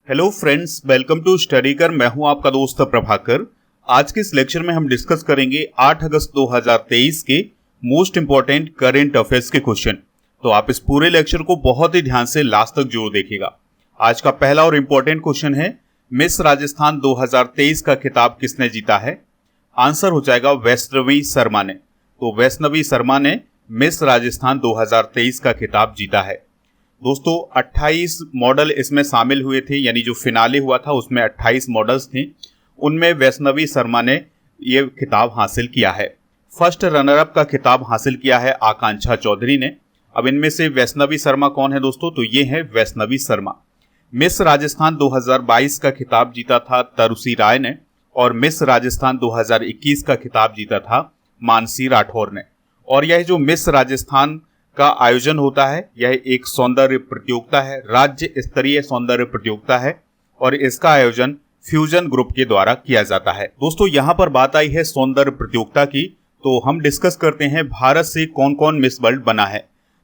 Hello friends, welcome to study कर। मैं हूं आपका दोस्त प्रभाकर। आज के इस लेक्चर में हम डिस्कस करेंगे 8 अगस्त 2023 के मोस्ट इंपॉर्टेंट करंट अफेयर्स के क्वेश्चन। तो आप इस पूरे लेक्चर को बहुत ही ध्यान से लास्ट तक जरूर देखिएगा। आज का पहला और इंपॉर्टेंट क्वेश्चन है, मिस राजस्थान 2023 का खिताब किसने जीता है? आंसर हो जाएगा वैष्णवी शर्मा ने। तो वैष्णवी शर्मा ने मिस राजस्थान 2023 का खिताब जीता है। दोस्तों 28 मॉडल इसमें शामिल हुए थे, यानी जो फिनाले हुआ था उसमें 28 मॉडल्स थे। उनमें वैष्णवी शर्मा ने ये खिताब हासिल किया है। फर्स्ट रनर अप का खिताब हासिल किया है आकांक्षा चौधरी ने। अब इनमें से वैष्णवी शर्मा कौन है दोस्तों? तो ये है वैष्णवी शर्मा। मिस राजस्थान 2022 का खिताब जीता था तरुषी राय ने, और मिस राजस्थान 2021 का खिताब जीता था मानसी राठौर ने। और यह जो मिस राजस्थान का आयोजन होता है, यह एक सौंदर्य प्रतियोगिता है, राज्य स्तरीय सौंदर्य प्रतियोगिता है, और इसका आयोजन फ्यूजन ग्रुप के द्वारा किया जाता है। दोस्तों यहाँ पर बात आई है सौंदर्य प्रतियोगिता की, तो हम डिस्कस करते हैं भारत से कौन कौन मिस वर्ल्ड बना है।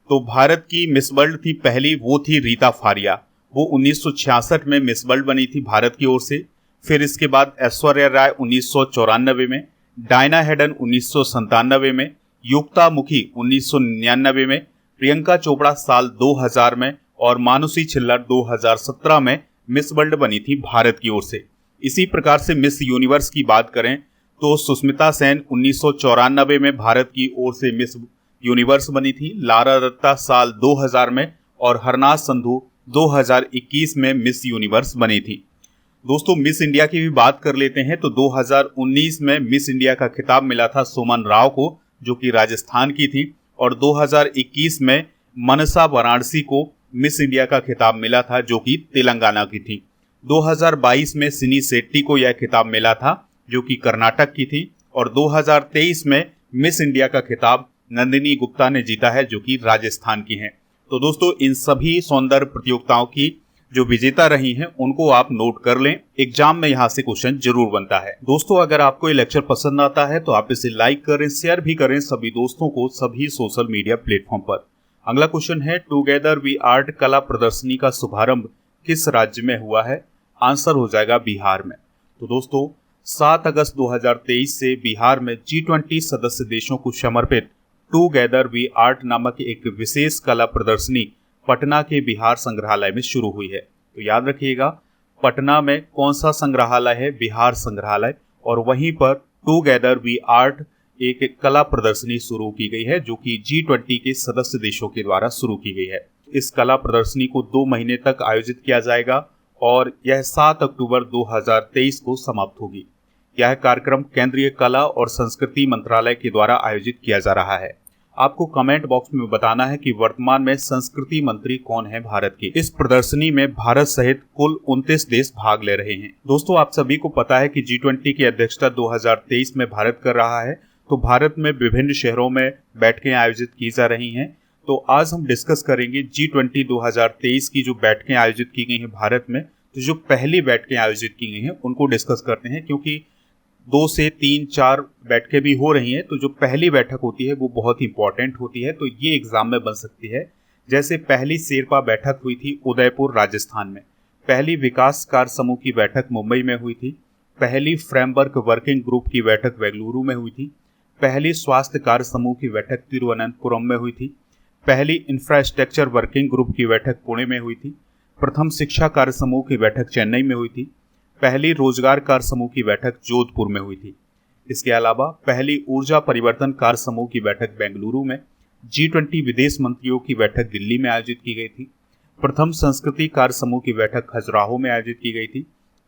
तो भारत की मिस वर्ल्ड थी पहली, वो थी रीता फारिया। वो 1966 में मिस वर्ल्ड बनी थी भारत की ओर से। फिर इसके बाद ऐश्वर्या राय 1994 में, डायना हेडन 1997 में, युक्ता मुखी 1999 में, प्रियंका चोपड़ा साल 2000 में, और मानुषी छिल्लर 2017 में मिस वर्ल्ड बनी थी भारत की ओर से। इसी प्रकार से मिस यूनिवर्स की बात करें तो सुष्मिता सेन 1994 में भारत की ओर से मिस यूनिवर्स बनी थी। लारा दत्ता साल 2000 में, और हरनाज संधू 2021 में मिस यूनिवर्स बनी थी। दोस्तों मिस इंडिया की भी बात कर लेते हैं। तो 2019 में मिस इंडिया का खिताब मिला था सुमन राव को, जो कि राजस्थान की थी, और 2021 में मनसा वाराणसी को मिस इंडिया का खिताब मिला था, जो कि तेलंगाना की थी। 2022 में सिनी शेट्टी को यह खिताब मिला था, जो कि कर्नाटक की थी, और 2023 में मिस इंडिया का खिताब नंदिनी गुप्ता ने जीता है, जो कि राजस्थान की हैं। तो दोस्तों इन सभी सौंदर्य प्रतियोगिताओं की जो विजेता रही हैं उनको आप नोट कर लें, एग्जाम में यहाँ से क्वेश्चन जरूर बनता है। दोस्तों अगर आपको ये लेक्चर पसंद आता है तो आप इसे लाइक करें, शेयर भी करें सभी दोस्तों को सभी सोशल मीडिया प्लेटफॉर्म पर। अगला क्वेश्चन है, टुगेदर वी आर्ट कला प्रदर्शनी का शुभारंभ किस राज्य में हुआ है? आंसर हो जाएगा बिहार में। तो दोस्तों 7 अगस्त 2023 से बिहार में G20 सदस्य देशों को समर्पित टुगेदर वी आर्ट नामक एक विशेष कला प्रदर्शनी पटना के बिहार संग्रहालय में शुरू हुई है। तो याद रखिएगा, पटना में कौन सा संग्रहालय है? बिहार संग्रहालय। और वहीं पर टुगेदर वी आर्ट एक कला प्रदर्शनी शुरू की गई है, जो कि G20 के सदस्य देशों के द्वारा शुरू की गई है। इस कला प्रदर्शनी को 2 महीने तक आयोजित किया जाएगा, और यह 7 अक्टूबर 2023 को समाप्त होगी। यह कार्यक्रम केंद्रीय कला और संस्कृति मंत्रालय के द्वारा आयोजित किया जा रहा है। आपको कमेंट बॉक्स में बताना है कि वर्तमान में संस्कृति मंत्री कौन है भारत के। इस प्रदर्शनी में भारत सहित कुल 29 देश भाग ले रहे हैं। दोस्तों आप सभी को पता है कि G20 की अध्यक्षता 2023 में भारत कर रहा है। तो भारत में विभिन्न शहरों में बैठकें आयोजित की जा रही हैं। तो आज हम डिस्कस करेंगे G20 2023 की जो बैठकें आयोजित की गई हैं भारत में। तो जो पहली बैठकें आयोजित की गई हैं उनको डिस्कस करते हैं, क्योंकि 2 से 3-4 बैठकें भी हो रही हैं। तो जो पहली बैठक होती है वो बहुत इंपॉर्टेंट होती है, तो ये एग्जाम में बन सकती है। जैसे पहली शेरपा बैठक हुई थी उदयपुर राजस्थान में, पहली विकास कार्य समूह की बैठक मुंबई में हुई थी, पहली फ्रेमवर्क वर्किंग ग्रुप की बैठक बेंगलुरु में हुई थी, पहली स्वास्थ्य कार्य समूह की बैठक तिरुवनंतपुरम में हुई थी, पहली इंफ्रास्ट्रक्चर वर्किंग ग्रुप की बैठक पुणे में हुई थी, प्रथम शिक्षा कार्य समूह की बैठक चेन्नई में हुई थी, पहली रोजगार कार्य समूह की बैठक जोधपुर में हुई थी। इसके अलावा पहली ऊर्जा परिवर्तन कार्य समूह की बैठक बेंगलुरु में, G20 विदेश मंत्रियों की बैठक दिल्ली में आयोजित की गई थी, प्रथम संस्कृति कार्य समूह की बैठक खजुराहो में आयोजित की गई थी,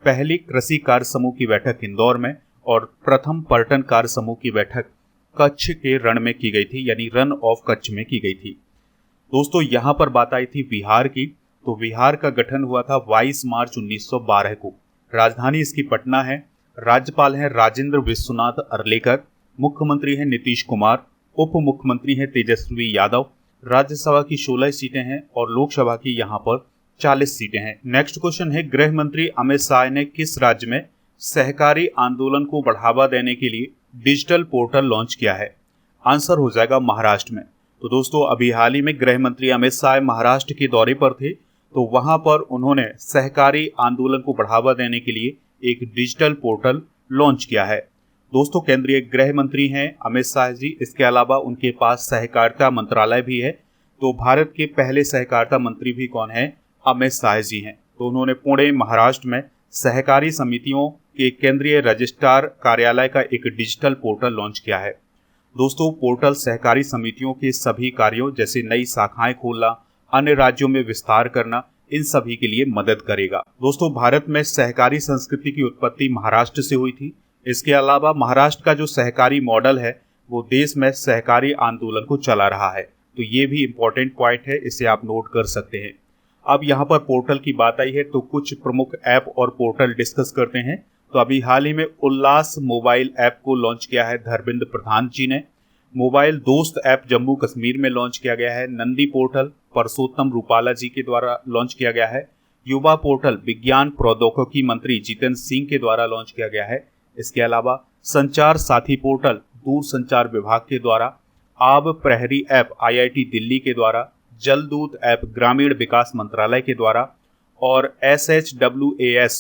पहली कृषि कार्य समूह की बैठक इंदौर में, और प्रथम पर्यटन कार्य समूह की बैठक कच्छ के रण में की गई थी, यानी रन ऑफ कच्छ में की गई थी। दोस्तों यहाँ पर बात आई थी बिहार की। तो बिहार का गठन हुआ था 22 मार्च 1912 को। राजधानी इसकी पटना है। राज्यपाल हैं राजेंद्र विश्वनाथ अर्लेकर, मुख्यमंत्री हैं नीतीश कुमार, उप मुख्यमंत्री हैं तेजस्वी यादव। राज्यसभा की 16 सीटें हैं और लोकसभा की यहाँ पर 40 सीटें हैं। नेक्स्ट क्वेश्चन है, गृह मंत्री अमित शाह ने किस राज्य में सहकारी आंदोलन को बढ़ावा देने के लिए डिजिटल पोर्टल लॉन्च किया है? आंसर हो जाएगा महाराष्ट्र में। तो दोस्तों अभी हाल ही में गृह मंत्री अमित शाह महाराष्ट्र के दौरे पर थे। तो वहां पर उन्होंने सहकारी आंदोलन को बढ़ावा देने के लिए एक डिजिटल पोर्टल लॉन्च किया है। दोस्तों, केंद्रीय गृह मंत्री हैं अमित शाह जी, इसके अलावा उनके पास सहकारिता मंत्रालय भी है। तो भारत के पहले सहकारिता मंत्री भी कौन है? अमित शाह जी हैं। तो उन्होंने पुणे महाराष्ट्र में सहकारी समितियों के केंद्रीय रजिस्ट्रार कार्यालय का एक डिजिटल पोर्टल लॉन्च किया है। दोस्तों, पोर्टल सहकारी समितियों के सभी कार्यों जैसे नई शाखाएं खोलना, अन्य राज्यों में विस्तार करना, इन सभी के लिए मदद करेगा। दोस्तों, भारत में सहकारी संस्कृति की उत्पत्ति महाराष्ट्र से हुई थी। इसके अलावा महाराष्ट्र का जो सहकारी मॉडल है वो देश में सहकारी आंदोलन को चला रहा है। तो ये भी इम्पोर्टेंट पॉइंट है, इसे आप नोट कर सकते हैं। अब यहाँ पर पोर्टल की बात आई है तो कुछ प्रमुख ऐप और पोर्टल डिस्कस करते हैं। तो अभी हाल ही में उल्लास मोबाइल ऐप को लॉन्च किया है धर्मेंद्र प्रधान जी ने। मोबाइल दोस्त ऐप जम्मू कश्मीर में लॉन्च किया गया है। नंदी पोर्टल परसोत्तम रूपाला जी के द्वारा लॉन्च किया गया है। युवा पोर्टल विज्ञान प्रौद्योगिकी मंत्री जितेंद्र सिंह के द्वारा लॉन्च किया गया है। इसके अलावा संचार साथी पोर्टल दूरसंचार विभाग के द्वारा, आब प्रहरी ऐप IIT दिल्ली के द्वारा, जलदूत ऐप ग्रामीण विकास मंत्रालय के द्वारा और SHWAS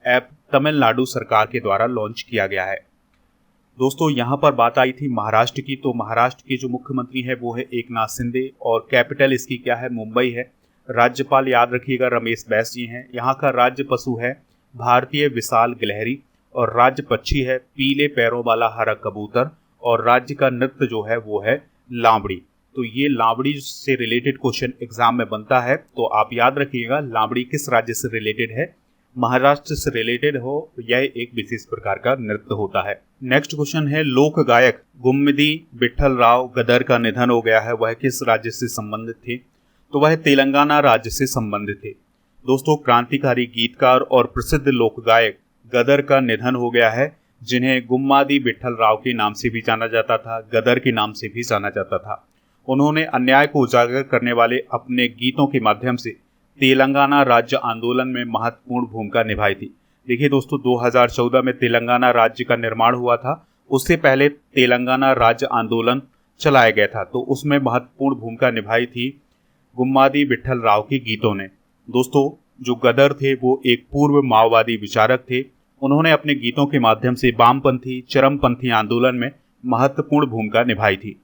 ऐप तमिलनाडु सरकार के द्वारा लॉन्च किया गया है। दोस्तों, यहाँ पर बात आई थी महाराष्ट्र की। तो महाराष्ट्र के जो मुख्यमंत्री है वो है एकनाथ शिंदे और कैपिटल इसकी क्या है? मुंबई है। राज्यपाल याद रखिएगा रमेश बैस जी हैं। यहाँ का राज्य पशु है भारतीय विशाल गिलहरी और राज्य पक्षी है पीले पैरों वाला हरा कबूतर और राज्य का नृत्य जो है वो है लावड़ी। तो ये लावड़ी से रिलेटेड क्वेश्चन एग्जाम में बनता है, तो आप याद रखिएगा लावड़ी किस राज्य से रिलेटेड है? महाराष्ट्र से रिलेटेड हो। यह एक विशेष प्रकार का नृत्य होता है। नेक्स्ट क्वेश्चन है लोक गायक गुम्मिदी विट्ठल राव गदर का निधन हो गया है, वह किस राज्य से संबंधित थे? तो वह तेलंगाना राज्य से संबंधित थे। दोस्तों, क्रांतिकारी गीतकार और प्रसिद्ध लोक गायक गदर का निधन हो गया है, जिन्हें गुम्मादी विट्ठल राव के नाम से भी जाना जाता था, गदर के नाम से भी जाना जाता था। उन्होंने अन्याय को उजागर करने वाले अपने गीतों के माध्यम से तेलंगाना राज्य आंदोलन में महत्वपूर्ण भूमिका निभाई थी। देखिए दोस्तों, 2014 में तेलंगाना राज्य का निर्माण हुआ था। उससे पहले तेलंगाना राज्य आंदोलन चलाया गया था, तो उसमें महत्वपूर्ण भूमिका निभाई थी गुम्मादी विट्ठल राव के गीतों ने। दोस्तों, जो गदर थे वो एक पूर्व माओवादी विचारक थे। उन्होंने अपने गीतों के माध्यम से वामपंथी चरमपंथी आंदोलन में महत्वपूर्ण भूमिका निभाई थी।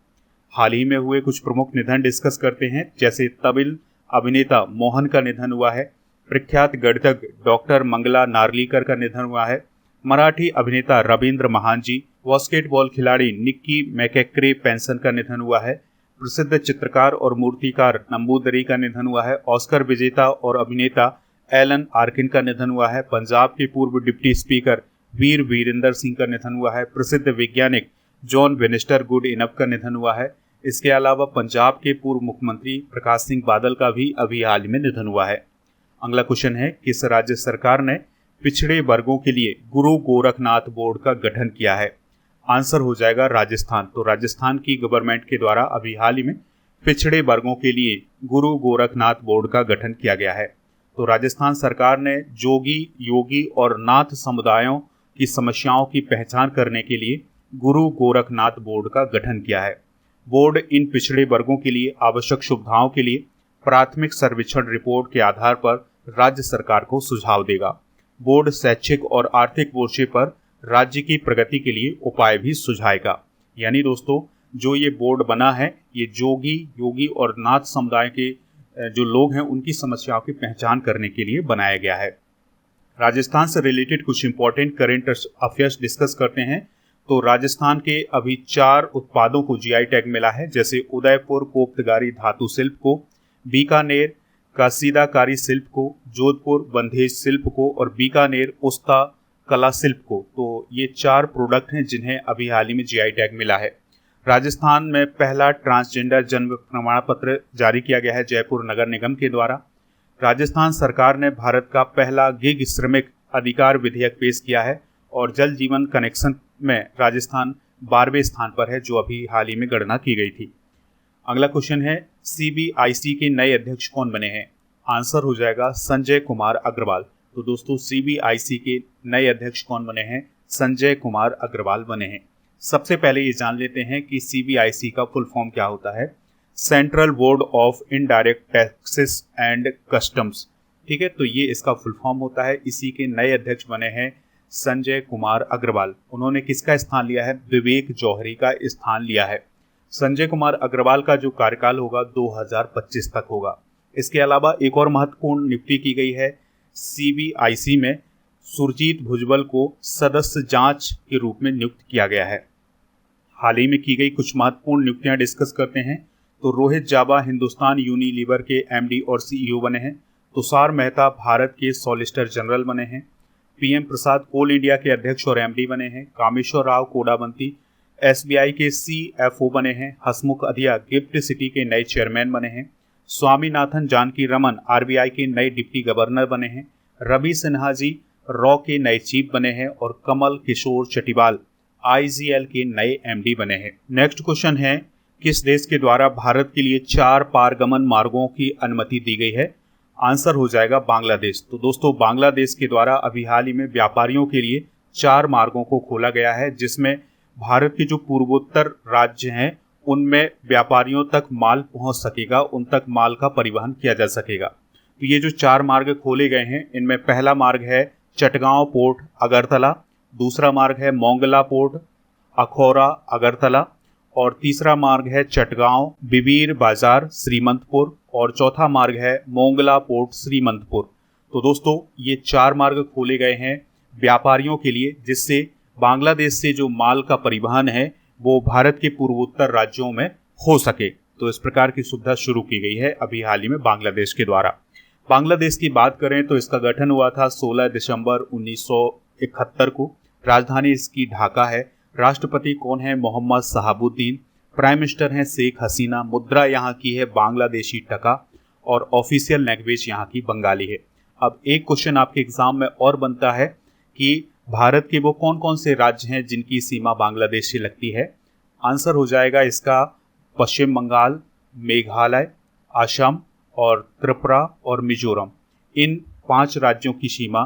हाल ही में हुए कुछ प्रमुख निधन डिस्कस करते हैं, जैसे तमिल अभिनेता मोहन का निधन हुआ है, प्रख्यात गणितज्ञ डॉक्टर मंगला नार्लीकर का निधन हुआ है, मराठी अभिनेता रविंद्र महान जी, बास्केटबॉल खिलाड़ी निक्की मैकेक्रे पेंसन का निधन हुआ है, प्रसिद्ध चित्रकार और मूर्तिकार नंबूदरी का निधन हुआ है, ऑस्कर विजेता और अभिनेता एलन आर्किन का निधन हुआ है, पंजाब के पूर्व डिप्टी स्पीकर वीर वीरेंद्र सिंह का निधन हुआ है, प्रसिद्ध वैज्ञानिक जॉन विनिस्टर गुड इनफ का निधन हुआ है। इसके अलावा पंजाब के पूर्व मुख्यमंत्री प्रकाश सिंह बादल का भी अभी हाल में निधन हुआ है। अगला क्वेश्चन है किस राज्य सरकार ने पिछड़े वर्गों के लिए गुरु गोरखनाथ बोर्ड का गठन किया है? आंसर हो जाएगा राजस्थान। तो राजस्थान की गवर्नमेंट के द्वारा अभी हाल ही में पिछड़े वर्गों के लिए गुरु गोरखनाथ बोर्ड का गठन किया गया है। तो राजस्थान सरकार ने जोगी, योगी और नाथ समुदायों की समस्याओं की पहचान करने के लिए गुरु गोरखनाथ बोर्ड का गठन किया है। बोर्ड इन पिछड़े वर्गों के लिए आवश्यक सुविधाओं के लिए प्राथमिक सर्वेक्षण रिपोर्ट के आधार पर राज्य सरकार को सुझाव देगा। बोर्ड शैक्षिक और आर्थिक मोर्चे पर राज्य की प्रगति के लिए उपाय भी सुझाएगा। यानी दोस्तों, जो ये बोर्ड बना है ये जोगी, योगी और नाथ समुदाय के जो लोग हैं उनकी समस्याओं की पहचान करने के लिए बनाया गया है। राजस्थान से रिलेटेड कुछ इंपॉर्टेंट करेंट अफेयर्स डिस्कस करते हैं। तो राजस्थान के अभी 4 उत्पादों को GI टैग मिला है, जैसे उदयपुर कोप्तगारी धातु शिल्प को, बीकानेर कासीदाकारी शिल्प को, जोधपुर बंधेज शिल्प को और बीकानेर उस्ता कला शिल्प को। तो ये 4 प्रोडक्ट हैं जिन्हें अभी हाल ही में GI टैग मिला है। राजस्थान में पहला ट्रांसजेंडर जन्म प्रमाण पत्र जारी किया गया है जयपुर नगर निगम के द्वारा। राजस्थान सरकार ने भारत का पहला गिग श्रमिक अधिकार विधेयक पेश किया है और जल जीवन कनेक्शन में राजस्थान 12वें स्थान पर है, जो अभी हाल ही में गणना की गई थी। अगला क्वेश्चन है CBIC के नए अध्यक्ष कौन बने हैं? आंसर हो जाएगा संजय कुमार अग्रवाल। तो दोस्तों, CBIC के नए अध्यक्ष कौन बने हैं? संजय कुमार अग्रवाल बने हैं। सबसे पहले ये जान लेते हैं कि CBIC का फुल फॉर्म क्या होता है। Central board of indirect taxes and customs. ठीक है, तो ये इसका फुल फॉर्म होता है। इसी के नए अध्यक्ष बने हैं संजय कुमार अग्रवाल। उन्होंने किसका स्थान लिया है? विवेक जौहरी का स्थान लिया है। संजय कुमार अग्रवाल का जो कार्यकाल होगा 2025 तक होगा। इसके अलावा एक और महत्वपूर्ण नियुक्ति की गई है। सीबीआईसी में सुरजीत भुजबल को सदस्य जांच के रूप में नियुक्त किया गया है। हाल ही में की गई कुछ महत्वपूर्ण नियुक्तियां डिस्कस करते हैं। तो रोहित जाबा हिंदुस्तान यूनिलीवर के एमडी और सीईओ बने हैं। तुषार मेहता भारत के सॉलिसिटर जनरल बने हैं। पीएम प्रसाद कोल इंडिया के अध्यक्ष और एमडी बने हैं। कामेश्वर राव कोडाबंती एसबीआई के सीएफओ बने हैं। हसमुख अधिया गिफ्ट सिटी के नए चेयरमैन बने हैं। स्वामीनाथन जानकी रमन आरबीआई के नए डिप्टी गवर्नर बने हैं। रवि सिन्हा जी रॉ के नए चीफ बने हैं और कमल किशोर चटिवाल आईजीएल के नए एमडी बने हैं। नेक्स्ट क्वेश्चन है, किस देश के द्वारा भारत के लिए 4 पारगमन मार्गों की अनुमति दी गई है? आंसर हो जाएगा बांग्लादेश। तो दोस्तों बांग्लादेश के द्वारा अभी हाल ही में व्यापारियों के लिए 4 मार्गों को खोला गया है, जिसमें भारत के जो पूर्वोत्तर राज्य हैं उनमें व्यापारियों तक माल पहुंच सकेगा, उन तक माल का परिवहन किया जा सकेगा। तो ये जो 4 मार्ग खोले गए हैं, इनमें पहला मार्ग है चटगांव पोर्ट अगरतला, दूसरा मार्ग है मोंगला पोर्ट अखौरा अगरतला, और तीसरा मार्ग है चटगांव बिबीर बाजार श्रीमंतपुर, और चौथा मार्ग है मोंगला पोर्ट श्रीमंतपुर। तो दोस्तों ये 4 मार्ग खोले गए हैं व्यापारियों के लिए, जिससे बांग्लादेश से जो माल का परिवहन है वो भारत के पूर्वोत्तर राज्यों में हो सके। तो इस प्रकार की सुविधा शुरू की गई है अभी हाल ही में बांग्लादेश के द्वारा। बांग्लादेश की बात करें तो इसका गठन हुआ था 16 दिसंबर 1971 को। राजधानी इसकी ढाका है। राष्ट्रपति कौन है? मोहम्मद शहाबुद्दीन। प्राइम मिनिस्टर हैं शेख हसीना। मुद्रा यहाँ की है बांग्लादेशी टका, और ऑफिशियल लैंग्वेज यहाँ की बंगाली है। अब एक क्वेश्चन आपके एग्जाम में और बनता है कि भारत के वो कौन कौन से राज्य हैं जिनकी सीमा बांग्लादेश से लगती है? आंसर हो जाएगा इसका पश्चिम बंगाल, मेघालय, असम और त्रिपुरा और मिजोरम। इन 5 राज्यों की सीमा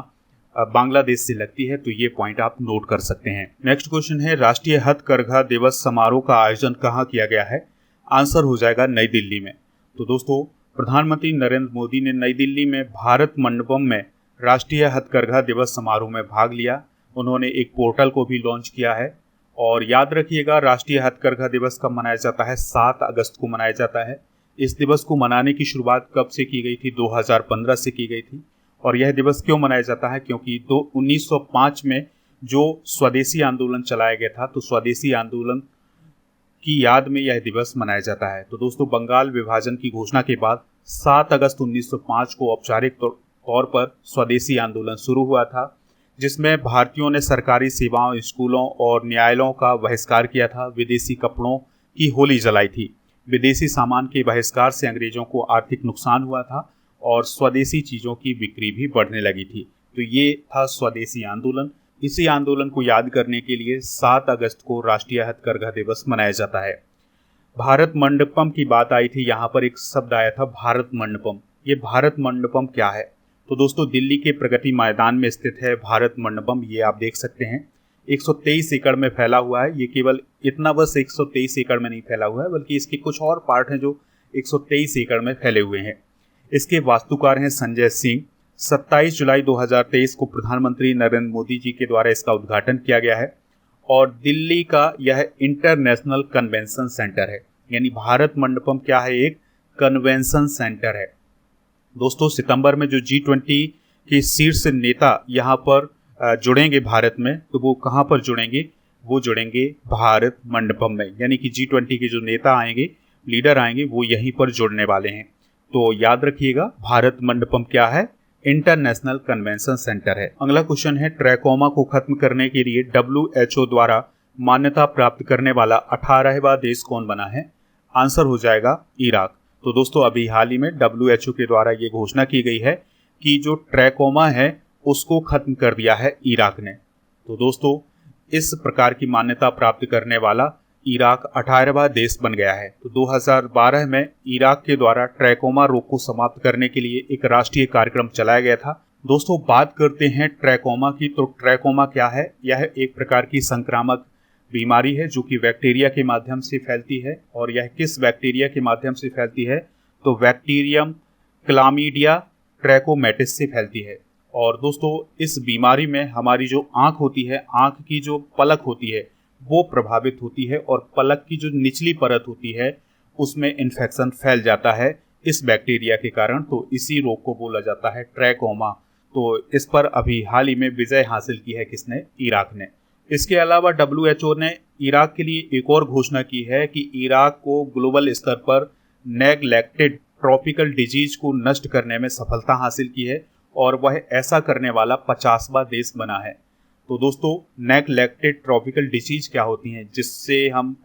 बांग्लादेश से लगती है। तो ये पॉइंट आप नोट कर सकते हैं। नेक्स्ट क्वेश्चन है, राष्ट्रीय हथकरघा दिवस समारोह का आयोजन कहाँ किया गया है? आंसर हो जाएगा नई दिल्ली में। तो दोस्तों प्रधानमंत्री नरेंद्र मोदी ने नई दिल्ली में भारत मंडपम में राष्ट्रीय हथकरघा दिवस समारोह में भाग लिया। उन्होंने एक पोर्टल को भी लॉन्च किया है। और याद रखिएगा राष्ट्रीय हथकरघा दिवस कब मनाया जाता है? 7 अगस्त को मनाया जाता है। इस दिवस को मनाने की शुरुआत कब से की गई थी? 2015 से की गई थी। और यह दिवस क्यों मनाया जाता है? क्योंकि 1905 में जो स्वदेशी आंदोलन चलाया गया था, तो स्वदेशी आंदोलन की याद में यह दिवस मनाया जाता है। तो दोस्तों बंगाल विभाजन की घोषणा के बाद 7 अगस्त 1905 को औपचारिक तौर पर स्वदेशी आंदोलन शुरू हुआ था, जिसमें भारतीयों ने सरकारी सेवाओं, स्कूलों और न्यायालयों का बहिष्कार किया था। विदेशी कपड़ों की होली जलाई थी। विदेशी सामान के बहिष्कार से अंग्रेजों को आर्थिक नुकसान हुआ था और स्वदेशी चीज़ों की बिक्री भी बढ़ने लगी थी। तो ये था स्वदेशी आंदोलन। इसी आंदोलन को याद करने के लिए 7 अगस्त को राष्ट्रीय हथकरघा दिवस मनाया जाता है। भारत मंडपम की बात आई थी, यहाँ पर एक शब्द आया था भारत मंडपम। ये भारत मंडपम क्या है? तो दोस्तों दिल्ली के प्रगति मैदान में स्थित है भारत मंडपम। ये आप देख सकते हैं 123 एकड़ में फैला हुआ है। ये केवल इतना बस 123 एकड़ में नहीं फैला हुआ है, बल्कि इसके कुछ और पार्ट हैं जो 123 एकड़ में फैले हुए हैं। इसके वास्तुकार हैं संजय सिंह। 27 जुलाई 2023 को प्रधानमंत्री नरेंद्र मोदी जी के द्वारा इसका उद्घाटन किया गया है। और दिल्ली का यह इंटरनेशनल कन्वेंशन सेंटर है। यानी भारत मंडपम क्या है? एक कन्वेंशन सेंटर है। दोस्तों सितंबर में जो G20 के शीर्ष नेता यहाँ पर जुड़ेंगे भारत में, तो वो कहाँ पर जुड़ेंगे? वो जुड़ेंगे भारत मंडपम में। यानी कि G20 के जो नेता आएंगे, लीडर आएंगे, वो यहीं पर जुड़ने वाले हैं। तो याद रखिएगा भारत मंडपम क्या है? इंटरनेशनल कन्वेंशन सेंटर है। अगला क्वेश्चन है, ट्रैकोमा को खत्म करने के लिए WHO द्वारा मान्यता प्राप्त करने वाला 18वां देश कौन बना है? आंसर हो जाएगा इराक। तो दोस्तों अभी हाल ही में WHO के द्वारा ये घोषणा की गई है कि जो ट्रैकोमा है उसको खत्म कर दिया है इराक ने। तो दोस्तों इस प्रकार की मान्यता प्राप्त करने वाला इराक 18वां देश बन गया है। तो 2012 में इराक के द्वारा ट्रैकोमा रोग को समाप्त करने के लिए एक राष्ट्रीय कार्यक्रम चलाया गया था। दोस्तों बात करते हैं ट्रैकोमा की। तो ट्रैकोमा क्या है? यह एक प्रकार की संक्रामक बीमारी है जो कि बैक्टीरिया के माध्यम से फैलती है। और यह किस बैक्टीरिया के माध्यम से फैलती है? तो बैक्टीरियम क्लामीडिया ट्रैकोमैटिस से फैलती है। और दोस्तों इस बीमारी में हमारी जो आँख होती है, आँख की जो पलक होती है वो प्रभावित होती है और पलक की जो निचली परत होती है उसमें इन्फेक्शन फैल जाता है इस बैक्टीरिया के कारण। तो इसी रोग को बोला जाता है ट्रैकोमा। तो इस पर अभी हाल ही में विजय हासिल की है किसने? इराक ने। इसके अलावा WHO ने इराक के लिए एक और घोषणा की है कि इराक को ग्लोबल स्तर पर नेग्लेक्टेड ट्रॉपिकल डिजीज को नष्ट करने में सफलता हासिल की है और वह ऐसा करने वाला 50वां देश बना है। तो दोस्तों नेग्लेक्टेड ट्रॉपिकल डिजीज क्या होती हैं, जिससे हम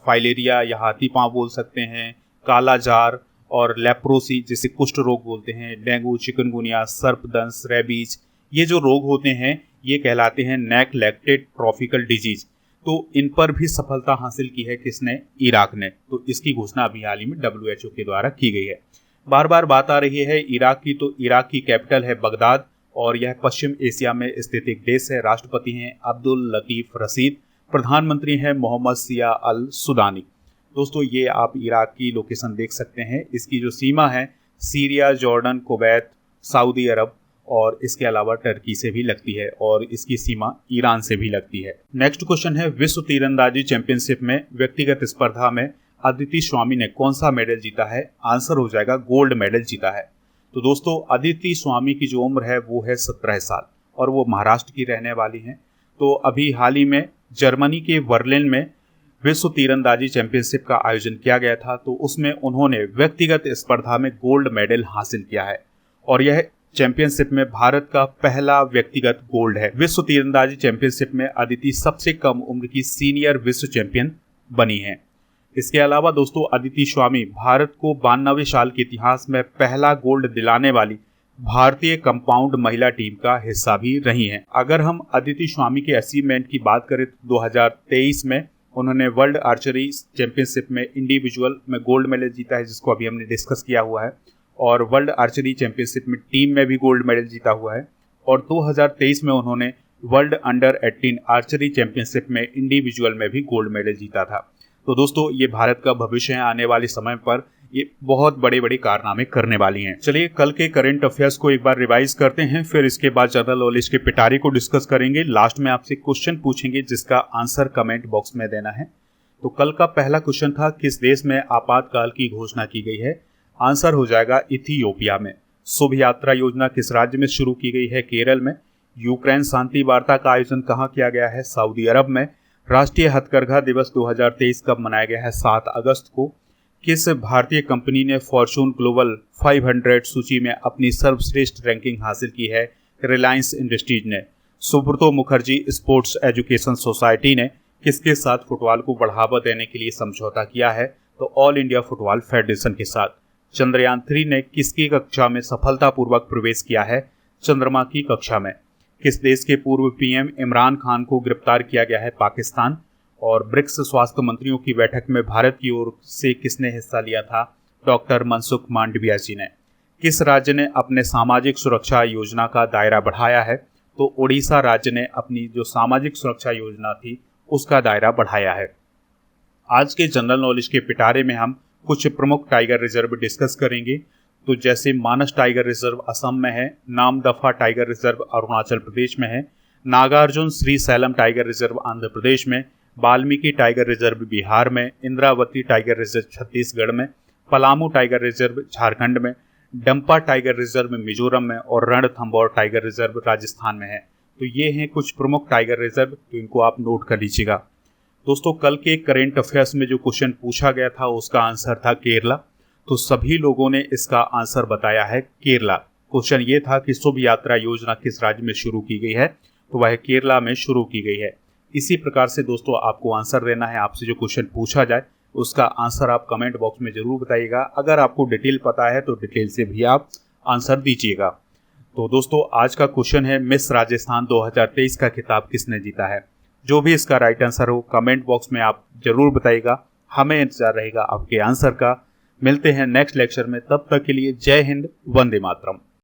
फाइलेरिया या हाथी पांव बोल सकते हैं, काला जार और लेप्रोसी जिसे कुष्ठ रोग बोलते हैं, डेंगू, चिकनगुनिया, सर्पदंश, रेबीज, ये जो रोग होते हैं ये कहलाते हैं नेग्लेक्टेड ट्रॉपिकल डिजीज। तो इन पर भी सफलता हासिल की है किसने? इराक ने। तो इसकी घोषणा अभी हाल ही में WHO के द्वारा की गई है। बार बार बात आ रही है इराक की, तो इराक की कैपिटल है बगदाद और यह पश्चिम एशिया में स्थित एक देश है। राष्ट्रपति हैं अब्दुल लतीफ रशीद, प्रधानमंत्री हैं मोहम्मद सिया अल सुदानी। दोस्तों ये आप इराक की लोकेशन देख सकते हैं। इसकी जो सीमा है सीरिया, जॉर्डन, कुवैत, सऊदी अरब और इसके अलावा टर्की से भी लगती है और इसकी सीमा ईरान से भी लगती है। नेक्स्ट क्वेश्चन है, विश्व तीरंदाजी चैंपियनशिप में व्यक्तिगत स्पर्धा में अदिति स्वामी ने कौन सा मेडल जीता है? आंसर हो जाएगा गोल्ड मेडल जीता है। तो दोस्तों अदिति स्वामी की जो उम्र है वो है 17 साल और वो महाराष्ट्र की रहने वाली हैं। तो अभी हाल ही में जर्मनी के बर्लिन में विश्व तीरंदाजी चैंपियनशिप का आयोजन किया गया था। तो उसमें उन्होंने व्यक्तिगत स्पर्धा में गोल्ड मेडल हासिल किया है और यह चैंपियनशिप में भारत का पहला व्यक्तिगत गोल्ड है। विश्व तीरंदाजी चैंपियनशिप में अदिति सबसे कम उम्र की सीनियर विश्व चैंपियन बनी है। इसके अलावा दोस्तों अदिति स्वामी भारत को 92 साल के इतिहास में पहला गोल्ड दिलाने वाली भारतीय कंपाउंड महिला टीम का हिस्सा भी रही हैं। अगर हम अदिति स्वामी के अचीवमेंट की बात करें तो 2023 में उन्होंने वर्ल्ड आर्चरी चैंपियनशिप में इंडिविजुअल में गोल्ड मेडल जीता है, जिसको अभी हमने डिस्कस किया हुआ है, और वर्ल्ड आर्चरी चैंपियनशिप में टीम में भी गोल्ड मेडल जीता हुआ है। और 2023 में उन्होंने वर्ल्ड अंडर 18 आर्चरी चैंपियनशिप में इंडिविजुअल में भी गोल्ड मेडल जीता था। तो दोस्तों ये भारत का भविष्य है, आने वाले समय पर ये बहुत बड़े बड़े कारनामे करने वाली हैं। चलिए कल के करंट अफेयर्स को एक बार रिवाइज करते हैं, फिर इसके बाद जनरल नॉलेज के पिटारे को डिस्कस करेंगे। लास्ट में आपसे क्वेश्चन पूछेंगे जिसका आंसर कमेंट बॉक्स में देना है। तो कल का पहला क्वेश्चन था, किस देश में आपातकाल की घोषणा की गई है? आंसर हो जाएगा इथियोपिया में। शुभ यात्रा योजना किस राज्य में शुरू की गई है? केरल में। यूक्रेन शांति वार्ता का आयोजन कहाँ किया गया है? सऊदी अरब में। राष्ट्रीय हथकरघा दिवस 2023 कब मनाया गया है? 7 अगस्त को। किस भारतीय कंपनी ने फॉर्च्यून ग्लोबल 500 सूची में अपनी सर्वश्रेष्ठ रैंकिंग हासिल की है? रिलायंस इंडस्ट्रीज ने। Subroto Mukherjee sports education society ने किसके साथ फुटबॉल को बढ़ावा देने के लिए समझौता किया है? तो ऑल इंडिया फुटबॉल फेडरेशन के साथ। चंद्रयान 3 ने किसकी कक्षा में सफलतापूर्वक प्रवेश किया है? चंद्रमा की कक्षा में। किस देश के पूर्व पीएम इमरान खान को गिरफ्तार किया गया है? पाकिस्तान। और ब्रिक्स स्वास्थ्य मंत्रियों की बैठक में भारत की ओर से किसने हिस्सा लिया था? डॉक्टर मनसुख मांडविया जी ने। किस राज्य ने अपने सामाजिक सुरक्षा योजना का दायरा बढ़ाया है? तो उड़ीसा राज्य ने अपनी जो सामाजिक सुरक्षा योजना थी उसका दायरा बढ़ाया है। आज के जनरल नॉलेज के पिटारे में हम कुछ प्रमुख टाइगर रिजर्व डिस्कस करेंगे। तो जैसे मानस टाइगर रिजर्व असम में है, नामदफा टाइगर रिजर्व अरुणाचल प्रदेश में है, Nagarjuna Srisailam tiger reserve Andhra Pradesh में, वाल्मीकि टाइगर रिजर्व बिहार में, इंद्रावती टाइगर रिजर्व छत्तीसगढ़ में, पलामू टाइगर रिजर्व झारखंड में, डंपा टाइगर रिजर्व मिजोरम में और रणथंभौर टाइगर रिजर्व राजस्थान में है। तो ये हैं कुछ प्रमुख टाइगर रिजर्व, तो इनको आप नोट कर लीजिएगा। दोस्तों कल के करेंट अफेयर्स में जो क्वेश्चन पूछा गया था उसका आंसर था केरला। तो सभी लोगों ने इसका आंसर बताया है केरला। क्वेश्चन ये था कि शुभ यात्रा योजना किस राज्य में शुरू की गई है? तो वह केरला में शुरू की गई है। इसी प्रकार से दोस्तों आपको आंसर देना है। आपसे जो क्वेश्चन पूछा जाए उसका आंसर आप कमेंट बॉक्स में जरूर बताइएगा। अगर आपको डिटेल पता है तो डिटेल से भी आप आंसर दीजिएगा। तो दोस्तों आज का क्वेश्चन है, मिस राजस्थान 2023 का खिताब किसने जीता है? जो भी इसका राइट आंसर हो कमेंट बॉक्स में आप जरूर बताइएगा। हमें इंतजार रहेगा आपके आंसर का। मिलते हैं नेक्स्ट लेक्चर में, तब तक के लिए जय हिंद, वंदे मातरम।